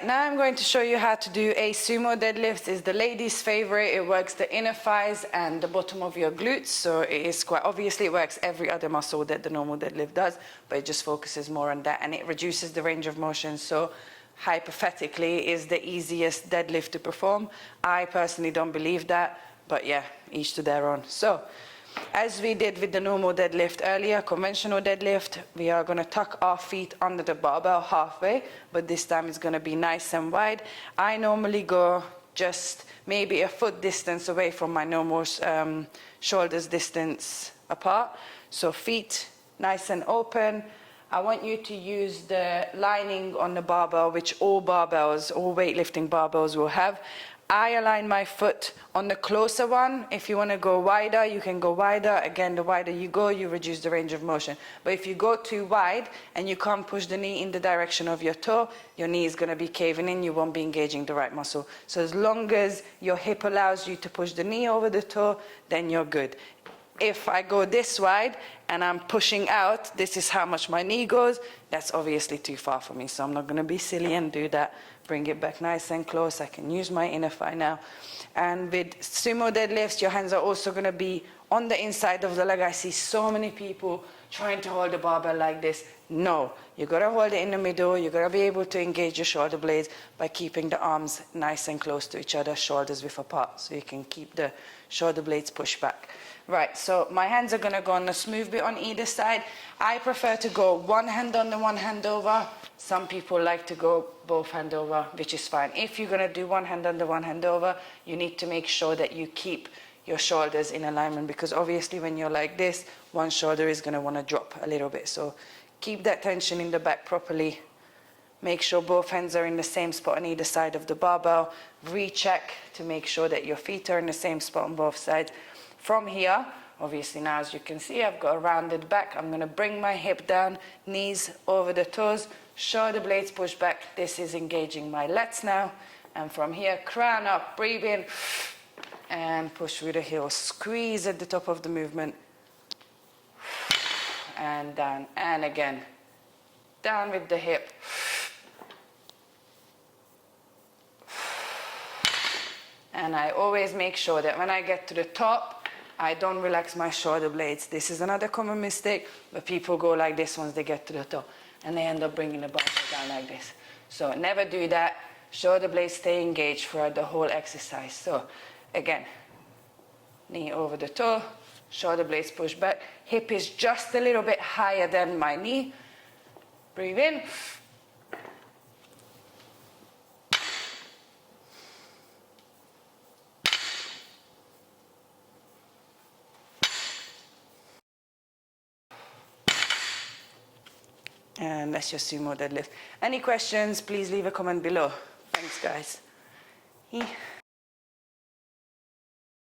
Right, now I'm going to show you how to do a sumo deadlift. It's the ladies' favorite. It works the inner thighs and the bottom of your glutes. So it is quite, obviously it works every other muscle that the normal deadlift does, but it just focuses more on that and it reduces the range of motion. So hypothetically is the easiest deadlift to perform. I personally don't believe that, but yeah, each to their own. So as we did with the normal deadlift earlier, conventional deadlift, we are going to tuck our feet under the barbell halfway, but this time it's going to be nice and wide. I normally go just maybe a foot distance away from my normal shoulders distance apart. So feet nice and open. I want you to use the lining on the barbell, which all barbells, all weightlifting barbells will have. I align my foot on the closer one. If you want to go wider, you can go wider. Again, the wider you go, you reduce the range of motion. But if you go too wide and you can't push the knee in the direction of your toe, your knee is going to be caving in. You won't be engaging the right muscle. So as long as your hip allows you to push the knee over the toe, then you're good. If I go this wide and I'm pushing out, this is how much my knee goes. That's obviously too far for me, so I'm not going to be silly and do that. Bring it back nice and close. I can use my inner thigh now. And with sumo deadlifts, your hands are also going to be on the inside of the leg. I see so many people trying to hold the barbell like this. No, you got to hold it in the middle. You got to be able to engage your shoulder blades by keeping the arms nice and close to each other, shoulders width apart, so you can keep the shoulder blades pushed back. Right, so my hands are going to go on the smooth bit on either side. I prefer to go one hand under, one hand over. Some people like to go both hand over, which is fine. If you're going to do one hand under, one hand over, you need to make sure that you keep your shoulders in alignment, because obviously when you're like this, one shoulder is going to want to drop a little bit. So keep that tension in the back properly. Make sure both hands are in the same spot on either side of the barbell. Recheck to make sure that your feet are in the same spot on both sides. From here, obviously now as you can see, I've got a rounded back. I'm going to bring my hip down, knees over the toes, shoulder blades push back. This is engaging my lats now. And from here, crown up, breathe in, and push through the heels. Squeeze at the top of the movement. And down, and again. Down with the hip. And I always make sure that when I get to the top, I don't relax my shoulder blades. This is another common mistake, but people go like this once they get to the top, and they end up bringing the barbell down like this. So never do that. Shoulder blades stay engaged throughout the whole exercise. So again, knee over the toe, shoulder blades push back. Hip is just a little bit higher than my knee. Breathe in. And that's your sumo deadlift. Any questions, please leave a comment below. Thanks, guys.